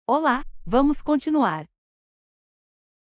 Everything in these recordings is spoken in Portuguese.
Olá, vamos continuar.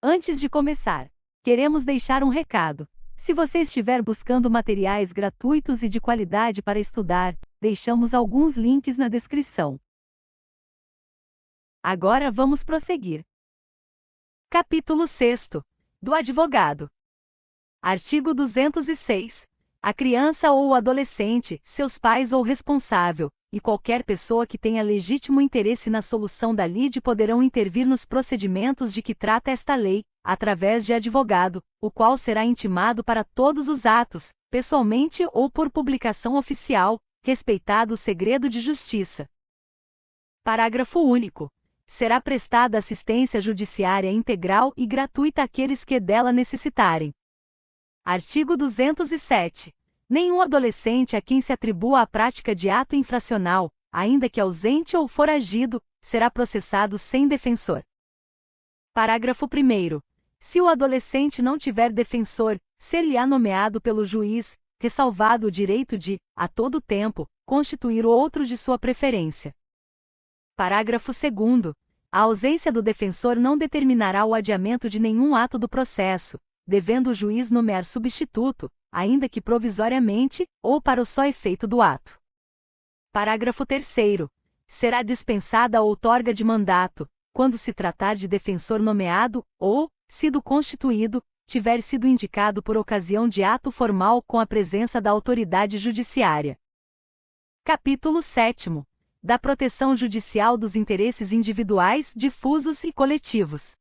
Antes de começar, queremos deixar um recado. Se você estiver buscando materiais gratuitos e de qualidade para estudar, deixamos alguns links na descrição. Agora vamos prosseguir. Capítulo 6. Do advogado. Artigo 206. A criança ou o adolescente, seus pais ou responsável, e qualquer pessoa que tenha legítimo interesse na solução da lide poderão intervir nos procedimentos de que trata esta lei, através de advogado, o qual será intimado para todos os atos, pessoalmente ou por publicação oficial, respeitado o segredo de justiça. Parágrafo único. Será prestada assistência judiciária integral e gratuita àqueles que dela necessitarem. Artigo 207. Nenhum adolescente a quem se atribua a prática de ato infracional, ainda que ausente ou foragido, será processado sem defensor. Parágrafo 1º. Se o adolescente não tiver defensor, ser-lhe-á nomeado pelo juiz, ressalvado o direito de, a todo tempo, constituir outro de sua preferência. Parágrafo 2º. A ausência do defensor não determinará o adiamento de nenhum ato do processo, devendo o juiz nomear substituto, ainda que provisoriamente, ou para o só efeito do ato. Parágrafo 3º. Será dispensada a outorga de mandato, quando se tratar de defensor nomeado, ou, sido constituído, tiver sido indicado por ocasião de ato formal com a presença da autoridade judiciária. Capítulo 7. Da proteção judicial dos interesses individuais, difusos e coletivos.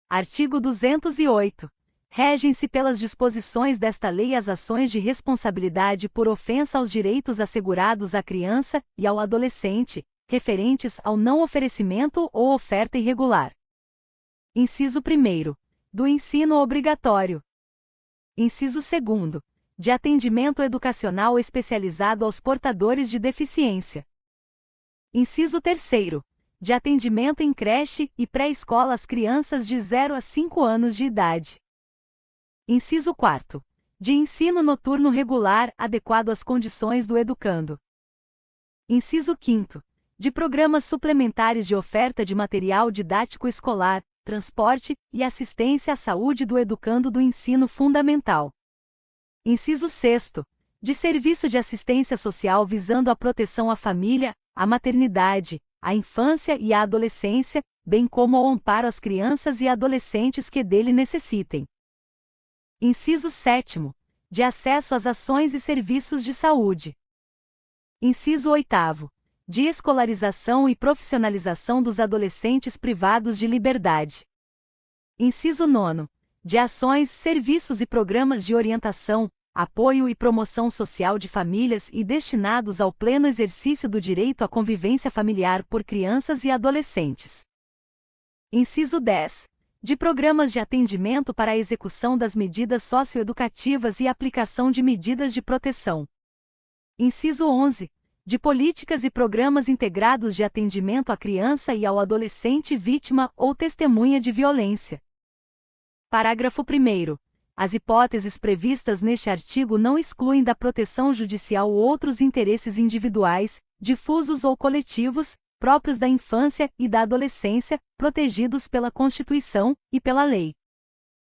Artigo 208. Regem-se pelas disposições desta lei as ações de responsabilidade por ofensa aos direitos assegurados à criança e ao adolescente, referentes ao não oferecimento ou oferta irregular. Inciso 1º. Do ensino obrigatório. Inciso 2º. De atendimento educacional especializado aos portadores de deficiência. Inciso 3º. De atendimento em creche e pré-escola às crianças de 0 a 5 anos de idade. Inciso 4º. De ensino noturno regular adequado às condições do educando. Inciso 5º. De programas suplementares de oferta de material didático escolar, transporte e assistência à saúde do educando do ensino fundamental. Inciso 6º. De serviço de assistência social visando a proteção à família, à maternidade, à infância e à adolescência, bem como ao amparo às crianças e adolescentes que dele necessitem. Inciso 7º. De acesso às ações e serviços de saúde. Inciso 8º. De escolarização e profissionalização dos adolescentes privados de liberdade. Inciso 9º. De ações, serviços e programas de orientação, apoio e promoção social de famílias e destinados ao pleno exercício do direito à convivência familiar por crianças e adolescentes. Inciso 10. De programas de atendimento para a execução das medidas socioeducativas e aplicação de medidas de proteção. Inciso 11. De políticas e programas integrados de atendimento à criança e ao adolescente vítima ou testemunha de violência. Parágrafo 1º. As hipóteses previstas neste artigo não excluem da proteção judicial outros interesses individuais, difusos ou coletivos, próprios da infância e da adolescência, protegidos pela Constituição e pela lei.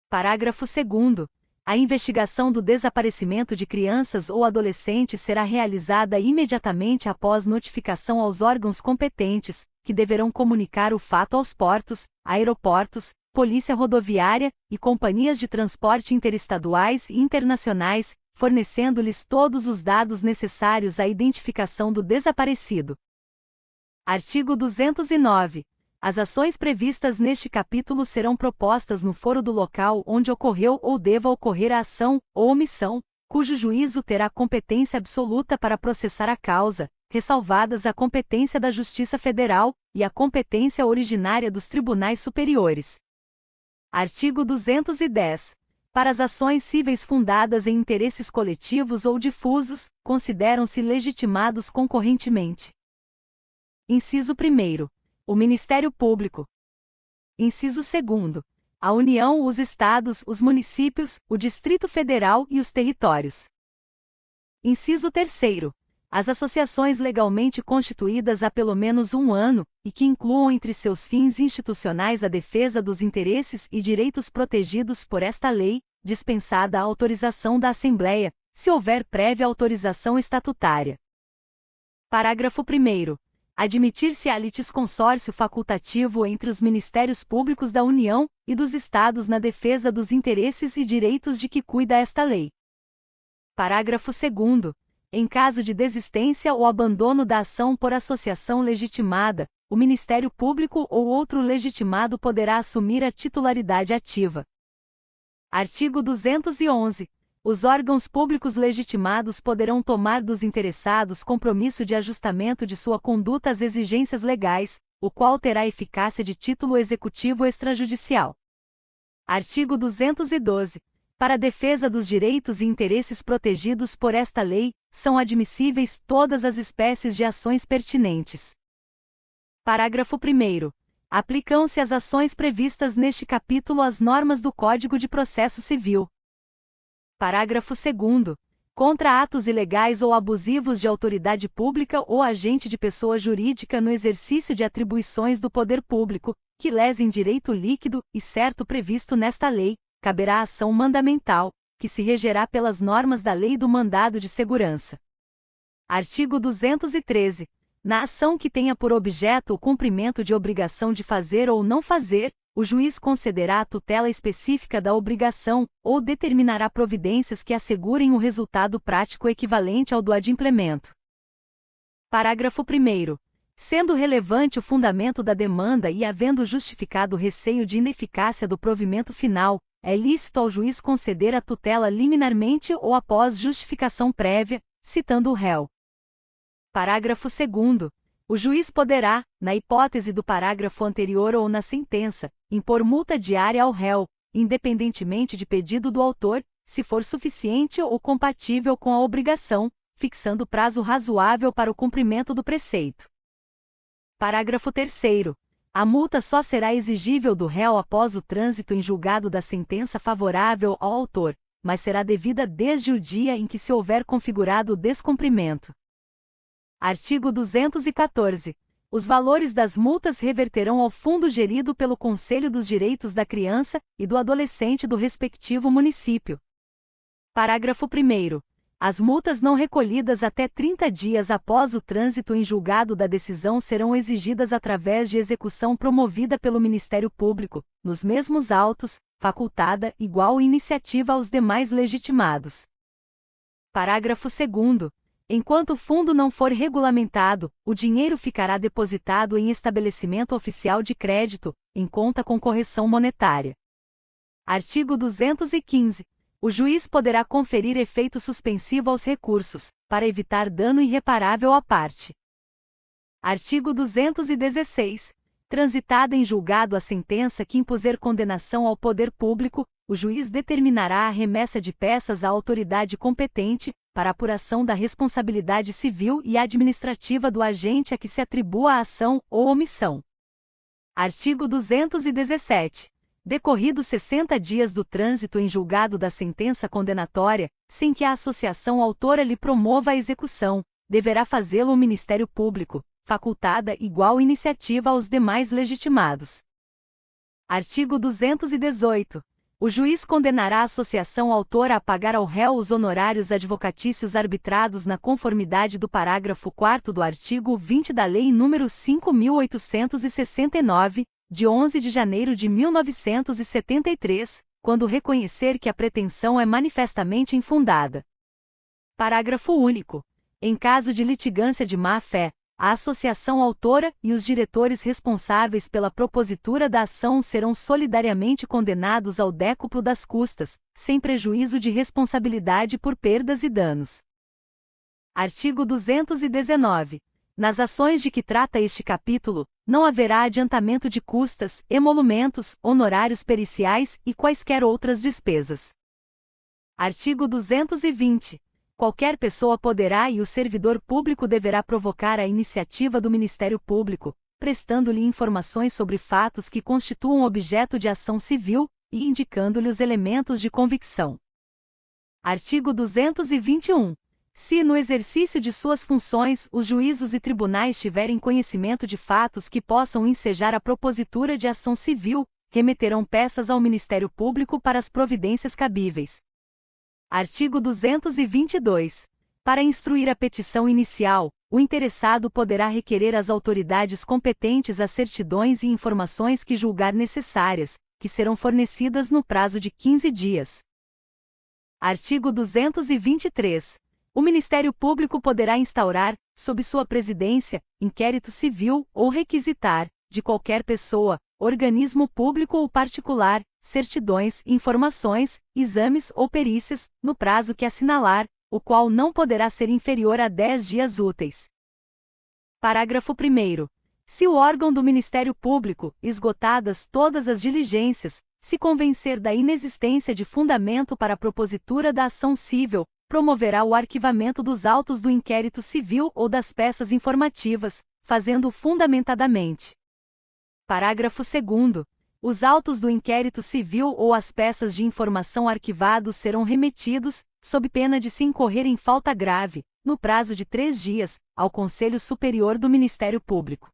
Parágrafo 2º. A investigação do desaparecimento de crianças ou adolescentes será realizada imediatamente após notificação aos órgãos competentes, que deverão comunicar o fato aos portos, aeroportos, Polícia Rodoviária e companhias de transporte interestaduais e internacionais, fornecendo-lhes todos os dados necessários à identificação do desaparecido. Artigo 209. As ações previstas neste capítulo serão propostas no foro do local onde ocorreu ou deva ocorrer a ação ou omissão, cujo juízo terá competência absoluta para processar a causa, ressalvadas a competência da Justiça Federal e a competência originária dos tribunais superiores. Artigo 210. Para as ações cíveis fundadas em interesses coletivos ou difusos, consideram-se legitimados concorrentemente. Inciso 1º. O Ministério Público. Inciso 2º. A União, os Estados, os municípios, o Distrito Federal e os territórios. Inciso 3º. As associações legalmente constituídas há pelo menos um ano, e que incluam entre seus fins institucionais a defesa dos interesses e direitos protegidos por esta lei, dispensada a autorização da Assembleia, se houver prévia autorização estatutária. Parágrafo 1º. Admitir-se-á litisconsórcio facultativo entre os Ministérios Públicos da União e dos Estados na defesa dos interesses e direitos de que cuida esta lei. Parágrafo 2º. Em caso de desistência ou abandono da ação por associação legitimada, o Ministério Público ou outro legitimado poderá assumir a titularidade ativa. Artigo 211. Os órgãos públicos legitimados poderão tomar dos interessados compromisso de ajustamento de sua conduta às exigências legais, o qual terá eficácia de título executivo extrajudicial. Artigo 212. Para a defesa dos direitos e interesses protegidos por esta lei, são admissíveis todas as espécies de ações pertinentes. Parágrafo 1º. Aplicam-se às ações previstas neste capítulo as normas do Código de Processo Civil. Parágrafo 2º. Contra atos ilegais ou abusivos de autoridade pública ou agente de pessoa jurídica no exercício de atribuições do poder público, que lesem direito líquido e certo previsto nesta lei, caberá ação mandamental, que se regerá pelas normas da Lei do Mandado de Segurança. Artigo 213. Na ação que tenha por objeto o cumprimento de obrigação de fazer ou não fazer, o juiz concederá a tutela específica da obrigação, ou determinará providências que assegurem o resultado prático equivalente ao do adimplemento. Parágrafo 1º. Sendo relevante o fundamento da demanda e havendo justificado o receio de ineficácia do provimento final, é lícito ao juiz conceder a tutela liminarmente ou após justificação prévia, citando o réu. Parágrafo 2º. O juiz poderá, na hipótese do parágrafo anterior ou na sentença, impor multa diária ao réu, independentemente de pedido do autor, se for suficiente ou compatível com a obrigação, fixando prazo razoável para o cumprimento do preceito. Parágrafo 3º. A multa só será exigível do réu após o trânsito em julgado da sentença favorável ao autor, mas será devida desde o dia em que se houver configurado o descumprimento. Artigo 214. Os valores das multas reverterão ao fundo gerido pelo Conselho dos Direitos da Criança e do Adolescente do respectivo município. Parágrafo 1º. As multas não recolhidas até 30 dias após o trânsito em julgado da decisão serão exigidas através de execução promovida pelo Ministério Público, nos mesmos autos, facultada igual iniciativa aos demais legitimados. Parágrafo 2º. Enquanto o fundo não for regulamentado, o dinheiro ficará depositado em estabelecimento oficial de crédito, em conta com correção monetária. Artigo 215. O juiz poderá conferir efeito suspensivo aos recursos, para evitar dano irreparável à parte. Artigo 216. Transitada em julgado a sentença que impuser condenação ao poder público, o juiz determinará a remessa de peças à autoridade competente, para apuração da responsabilidade civil e administrativa do agente a que se atribua a ação ou omissão. Artigo 217. Decorridos 60 dias do trânsito em julgado da sentença condenatória, sem que a associação autora lhe promova a execução, deverá fazê-lo o Ministério Público, facultada igual iniciativa aos demais legitimados. Artigo 218. O juiz condenará a associação autora a pagar ao réu os honorários advocatícios arbitrados na conformidade do parágrafo 4º do artigo 20 da Lei nº 5.869, de 11 de janeiro de 1973, quando reconhecer que a pretensão é manifestamente infundada. Parágrafo único. Em caso de litigância de má-fé, a associação autora e os diretores responsáveis pela propositura da ação serão solidariamente condenados ao décuplo das custas, sem prejuízo de responsabilidade por perdas e danos. Artigo 219. Nas ações de que trata este capítulo, não haverá adiantamento de custas, emolumentos, honorários periciais e quaisquer outras despesas. Artigo 220. Qualquer pessoa poderá e o servidor público deverá provocar a iniciativa do Ministério Público, prestando-lhe informações sobre fatos que constituam objeto de ação civil e indicando-lhe os elementos de convicção. Artigo 221. Se, no exercício de suas funções, os juízos e tribunais tiverem conhecimento de fatos que possam ensejar a propositura de ação civil, remeterão peças ao Ministério Público para as providências cabíveis. Artigo 222. Para instruir a petição inicial, o interessado poderá requerer às autoridades competentes as certidões e informações que julgar necessárias, que serão fornecidas no prazo de 15 dias. Artigo 223. O Ministério Público poderá instaurar, sob sua presidência, inquérito civil ou requisitar, de qualquer pessoa, organismo público ou particular, certidões, informações, exames ou perícias, no prazo que assinalar, o qual não poderá ser inferior a 10 dias úteis. Parágrafo 1º. Se o órgão do Ministério Público, esgotadas todas as diligências, se convencer da inexistência de fundamento para a propositura da ação cível, promoverá o arquivamento dos autos do inquérito civil ou das peças informativas, fazendo-o fundamentadamente. Parágrafo 2º. Os autos do inquérito civil ou as peças de informação arquivados serão remetidos, sob pena de se incorrer em falta grave, no prazo de 3 dias, ao Conselho Superior do Ministério Público.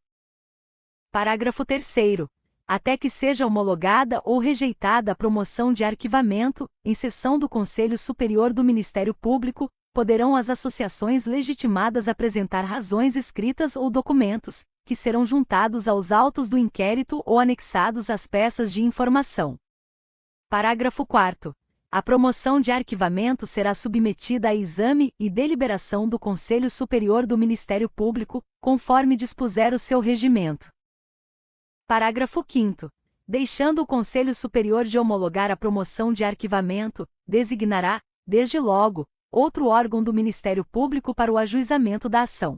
Parágrafo 3º. Até que seja homologada ou rejeitada a promoção de arquivamento, em sessão do Conselho Superior do Ministério Público, poderão as associações legitimadas apresentar razões escritas ou documentos, que serão juntados aos autos do inquérito ou anexados às peças de informação. Parágrafo 4º. A promoção de arquivamento será submetida a exame e deliberação do Conselho Superior do Ministério Público, conforme dispuser o seu regimento. Parágrafo 5º. Deixando o Conselho Superior de homologar a promoção de arquivamento, designará, desde logo, outro órgão do Ministério Público para o ajuizamento da ação.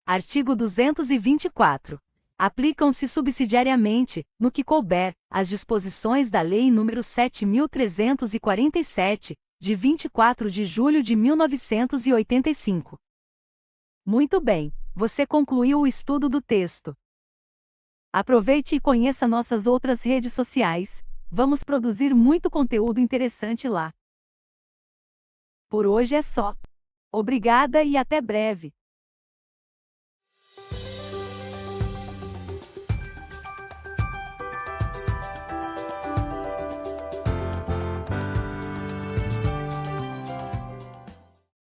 Artigo 224. Aplicam-se subsidiariamente, no que couber, as disposições da Lei nº 7.347, de 24 de julho de 1985. Muito bem, você concluiu o estudo do texto. Aproveite e conheça nossas outras redes sociais. Vamos produzir muito conteúdo interessante lá. Por hoje é só. Obrigada e até breve.